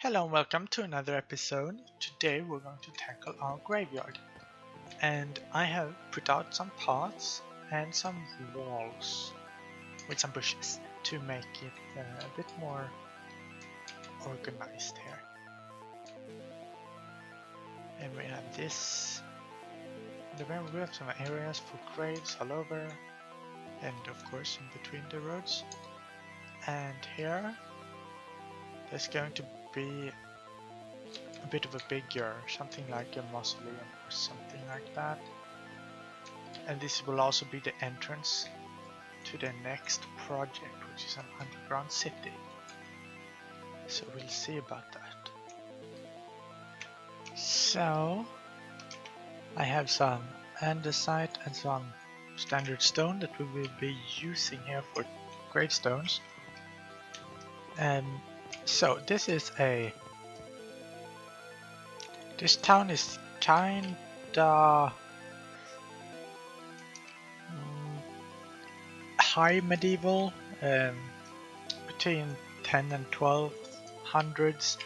Hello and welcome to another episode. Today we're going to tackle our graveyard. And I have put out some paths and some walls with some bushes to make it a bit more organized here. And we have this. We have some areas for graves all over, and of course in between the roads. And here there's going to be a bit of a bigger, something like a mausoleum or something like that. And this will also be the entrance to the next project, which is an underground city. So we'll see about that. So I have some andesite and some standard stone that we will be using here for gravestones. So this town is kinda high medieval, between 10 and 1200s,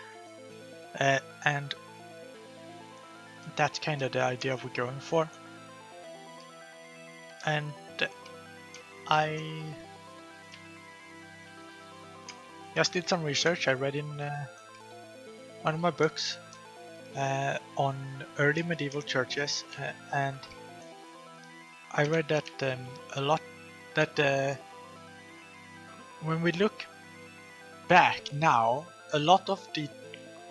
and that's kind of the idea we're going for. And I just did some research. I read in one of my books on early medieval churches, and I read that a lot that when we look back now, a lot of the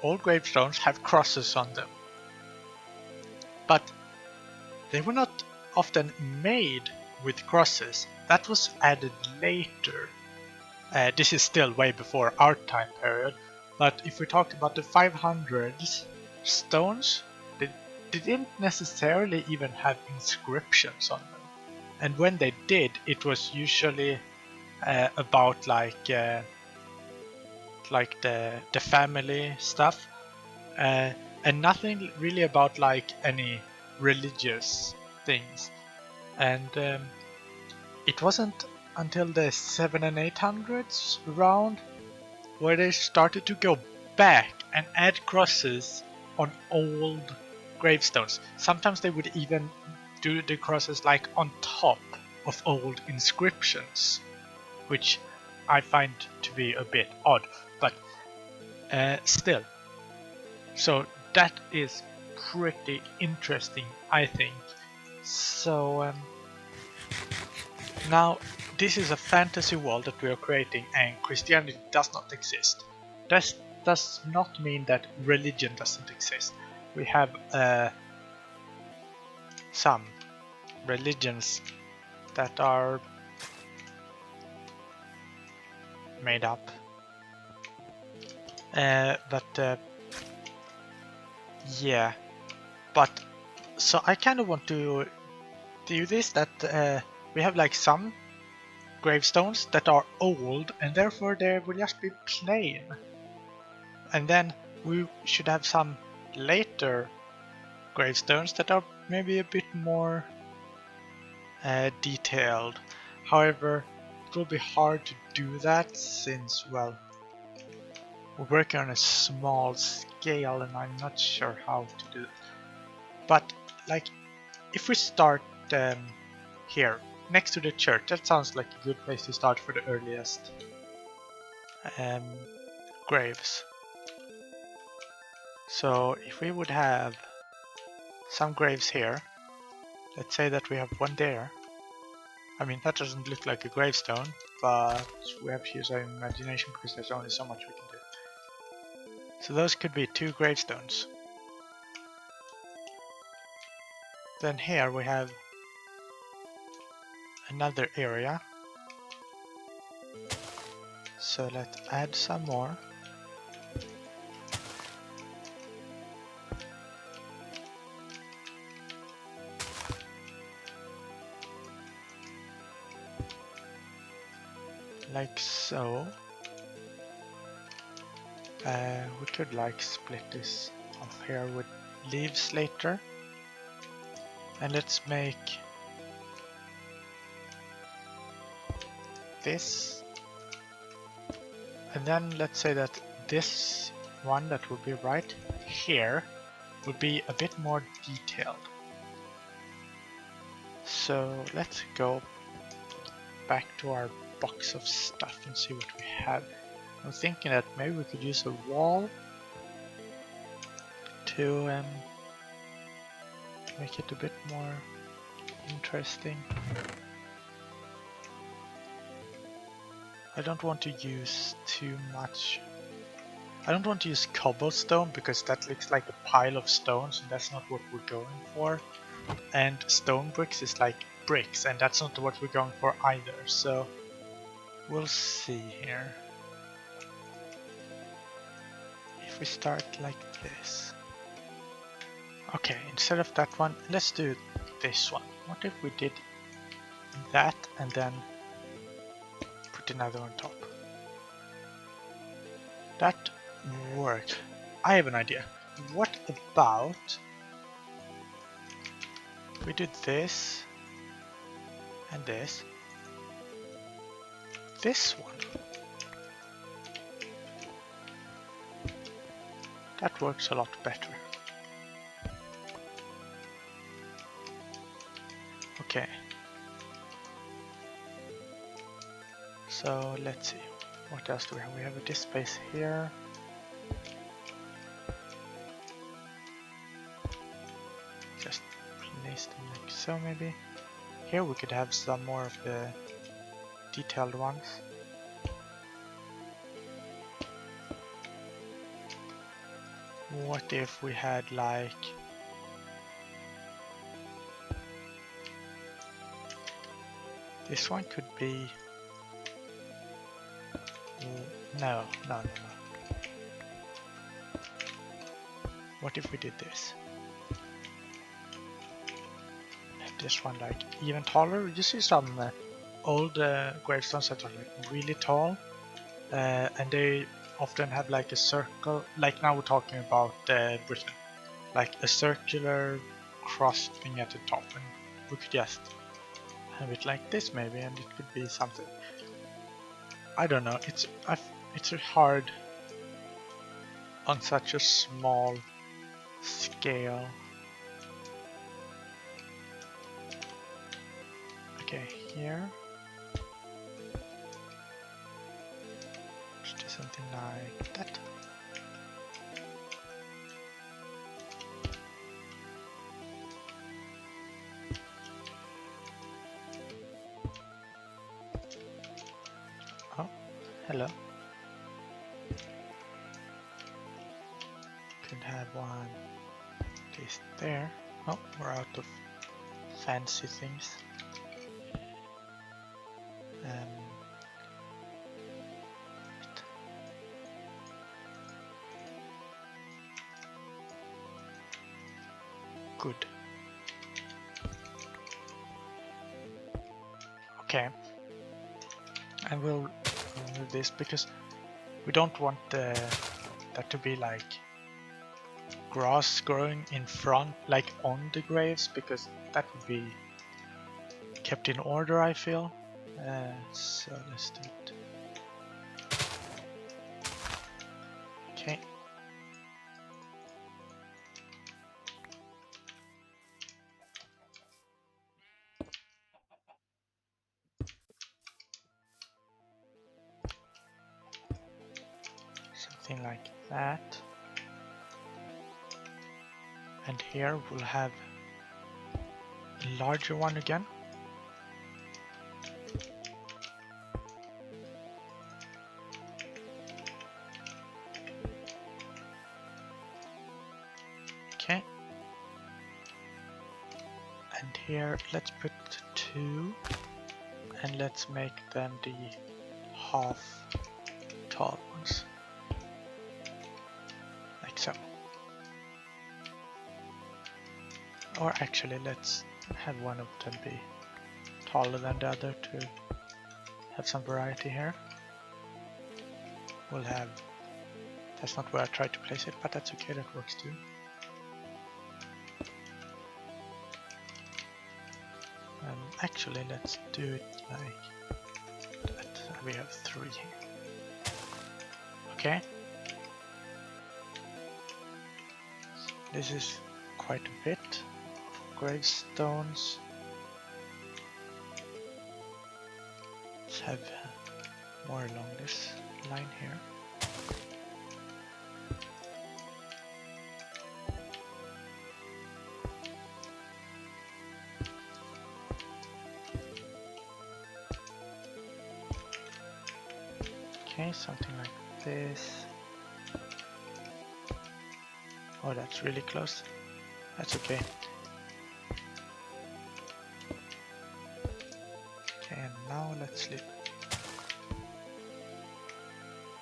old gravestones have crosses on them, but they were not often made with crosses. That was added later. This is still way before our time period, but if we talk about the 500s, stones, they didn't necessarily even have inscriptions on them. And when they did, it was usually about like the family stuff, and nothing really about like any religious things. And it wasn't until the 700s and 800s around where they started to go back and add crosses on old gravestones. Sometimes they would even do the crosses like on top of old inscriptions, which I find to be a bit odd, but still. So that is pretty interesting, I think. So now this is a fantasy world that we are creating, and Christianity does not exist. That does not mean that religion doesn't exist. We have some religions that are made up, yeah. But so I kind of want to do this, that we have like some gravestones that are old and therefore they will just be plain, and then we should have some later gravestones that are maybe a bit more detailed. However, it will be hard to do that since, well, we're working on a small scale and I'm not sure how to do it. But like, if we start here next to the church, that sounds like a good place to start for the earliest graves. So if we would have some graves here, let's say that we have one there. I mean, that doesn't look like a gravestone, but we have to use our imagination because there's only so much we can do. So those could be 2 gravestones. Then here we have another area. So let's add some more. Like so. We could like split this off here with leaves later. And let's make this. And then let's say that this one that would be right here would be a bit more detailed. So let's go back to our box of stuff and see what we have. I'm thinking that maybe we could use a wall to make it a bit more interesting. I don't want to use too much. I don't want to use cobblestone because that looks like a pile of stones and that's not what we're going for. And stone bricks is like bricks and that's not what we're going for either. So we'll see here. If we start like this. Okay, instead of that one, let's do this one. What if we did that and then put another on top? That worked. I have an idea. What about we did this and this one? That works a lot better. Okay. So let's see. What else do we have? We have this space here. Just place them like so maybe. Here we could have some more of the detailed ones. What if we had like this one could be no. What if we did this? This one like even taller. You see some old gravestones that are like really tall, and they often have like a circle. Like now we're talking about Britain, like a circular cross thing at the top, and we could just have it like this maybe, and it could be something. I don't know. It's hard on such a small scale. Okay, here. Let's do something like that. Oh, hello. Could have one placed there. Oh, we're out of fancy things. Good. Okay. And we'll remove this because we don't want that to be like grass growing in front, like on the graves, because that would be kept in order, I feel. So let's do it. Okay. Something like that. And here we'll have a larger one again. Okay. And here let's put 2 and let's make them the half tall ones. Like so. Or actually let's have one of them be taller than the other to have some variety here. We'll have, that's not where I tried to place it, but that's okay, that works too. Actually let's do it like that. We have 3 here. Okay. This is quite a bit of gravestones. Let's have more along this line here. Okay, something like this. Oh, that's really close. That's okay. Okay, and now let's sleep.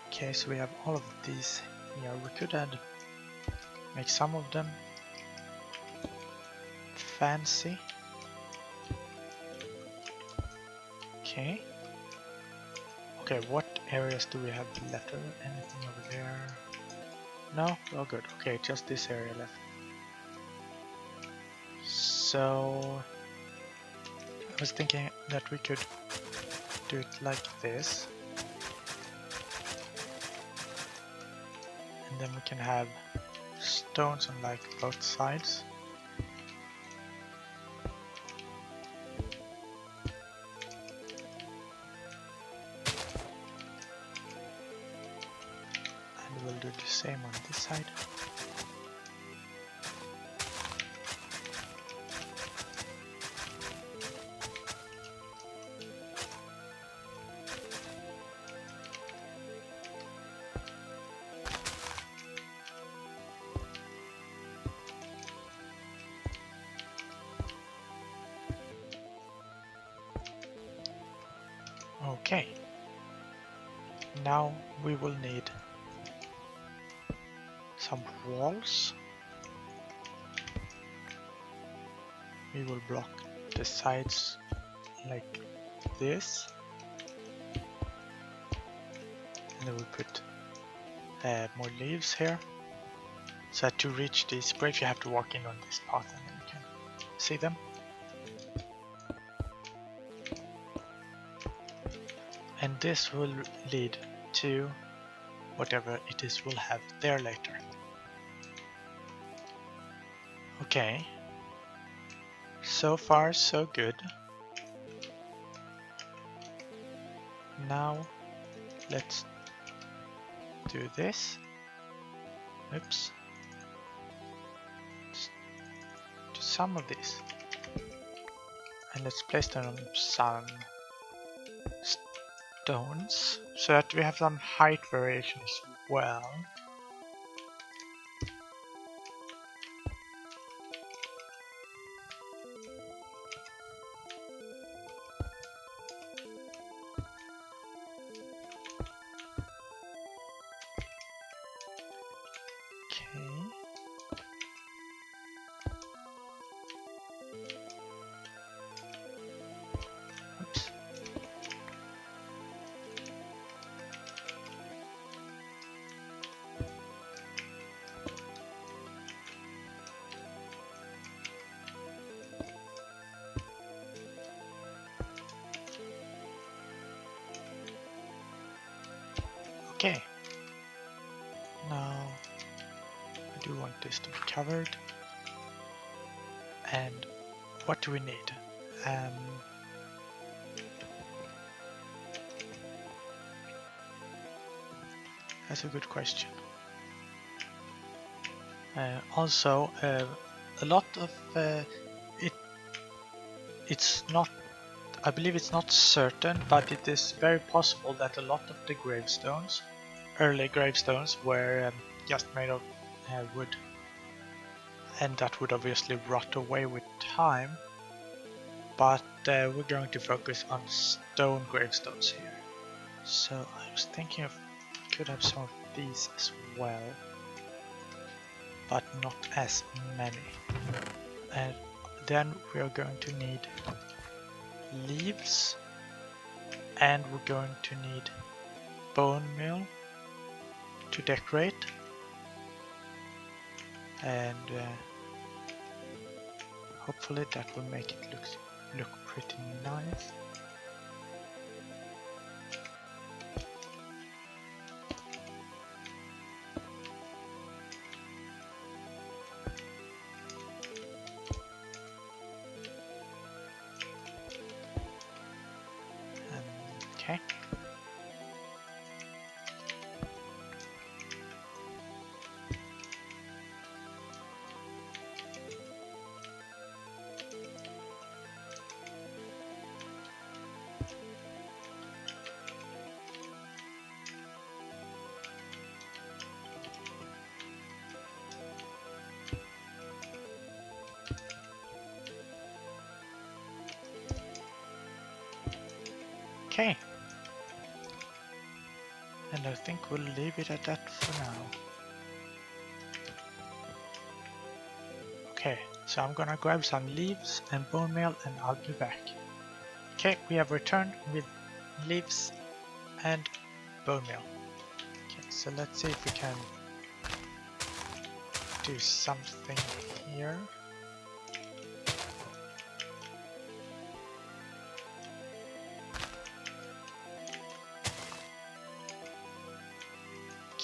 Okay, so we have all of these here. We could make some of them fancy. Okay. Okay, what areas do we have left? Anything over there? No? Oh good. Okay, just this area left. So I was thinking that we could do it like this. And then we can have stones on like both sides. And we'll do the same on this side. Okay, now we will need some walls. We will block the sides like this, and then we put more leaves here. So to reach this grave you have to walk in on this path and then you can see them. And this will lead to whatever it is we'll have there later. Okay, so far so good. Now let's do this. Oops. Let's do some of these. And let's place them on some stones so that we have some height variation as well. Okay. Oops. Okay, now I do want this to be covered. And what do we need? That's a good question. Also, a lot of it's not, I believe it's not certain, but it is very possible that a lot of the gravestones, early gravestones, were just made of wood, and that would obviously rot away with time. But we're going to focus on stone gravestones here. So I was thinking if we could have some of these as well, but not as many. And then we are going to need leaves, and we're going to need bone meal to decorate, and hopefully that will make it look pretty nice. Okay. Okay. And I think we'll leave it at that for now. Okay, so I'm gonna grab some leaves and bone meal and I'll be back. Okay, we have returned with leaves and bone meal. Okay, so let's see if we can do something here.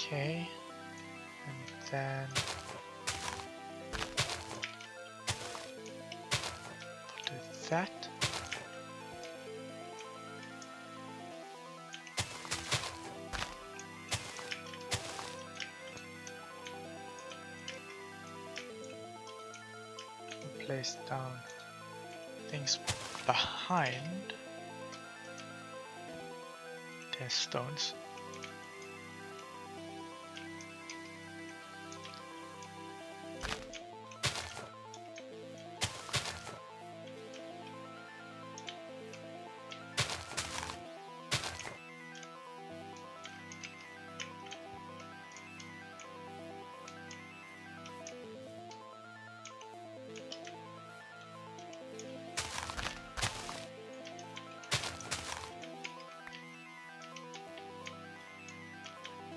Okay, and then do that. Place down things behind the stones.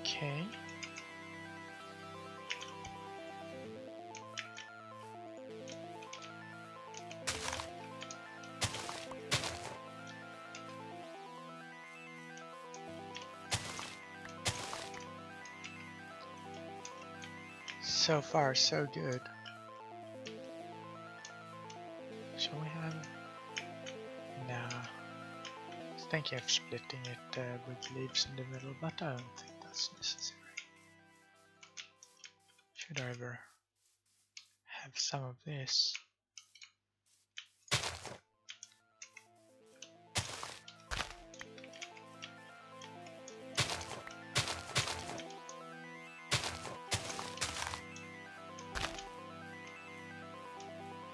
Okay. So far, so good. Shall we have? Nah. I was thinking of splitting it with leaves in the middle, but I don't think that's necessary. Should I ever have some of this?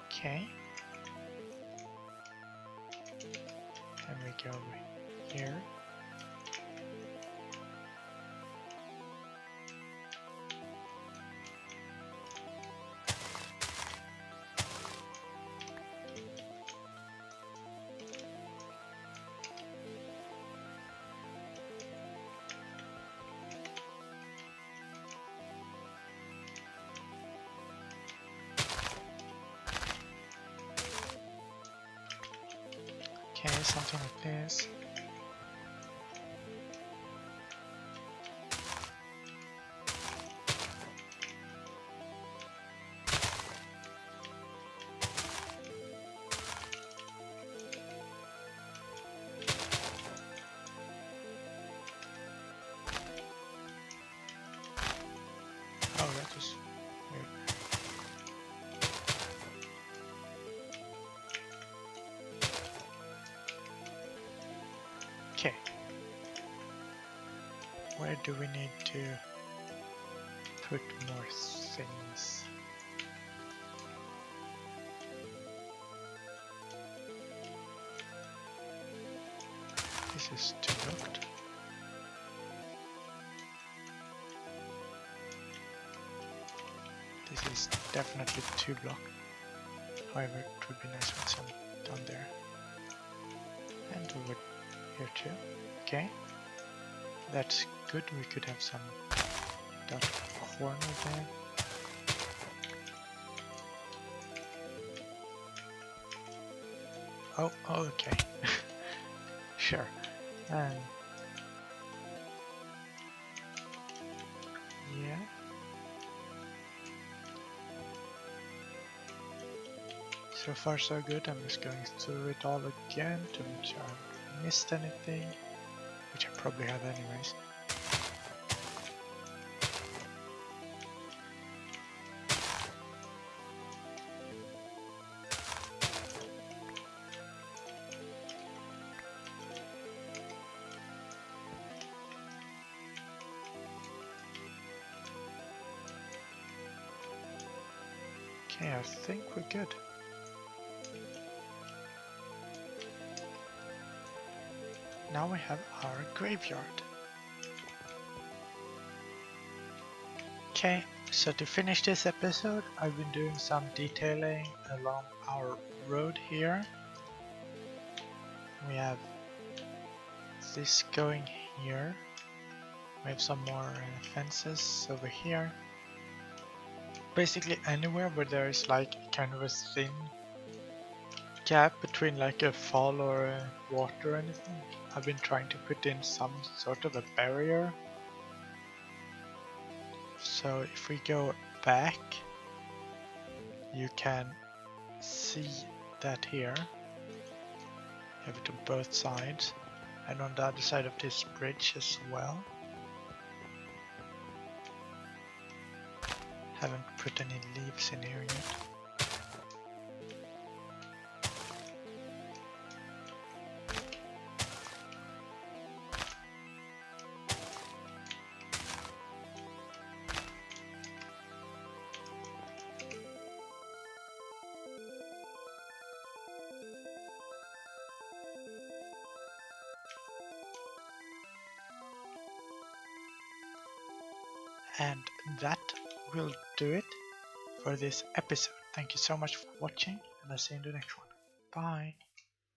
Okay. Then we go over here. Okay, something like this. Oh, that was weird. Okay. Where do we need to put more things? This is too blocked. This is definitely too blocked. However, it would be nice with some down there. And over here too. Okay. That's good. We could have some that corner there. Oh, okay. Sure. Yeah. So far so good. I'm just going through it all again to make sure I haven't missed anything. which I probably have anyways. Okay, I think we're good. Now we have our graveyard. Okay, so to finish this episode, I've been doing some detailing along our road here. We have this going here. We have some more fences over here. Basically anywhere where there is like kind of a thin gap between like a fall or a water or anything, I've been trying to put in some sort of a barrier. So if we go back, you can see that here. You have it on both sides, and on the other side of this bridge as well. Haven't put any leaves in here yet. And that will do it for this episode. Thank you so much for watching, and I'll see you in the next one. Bye!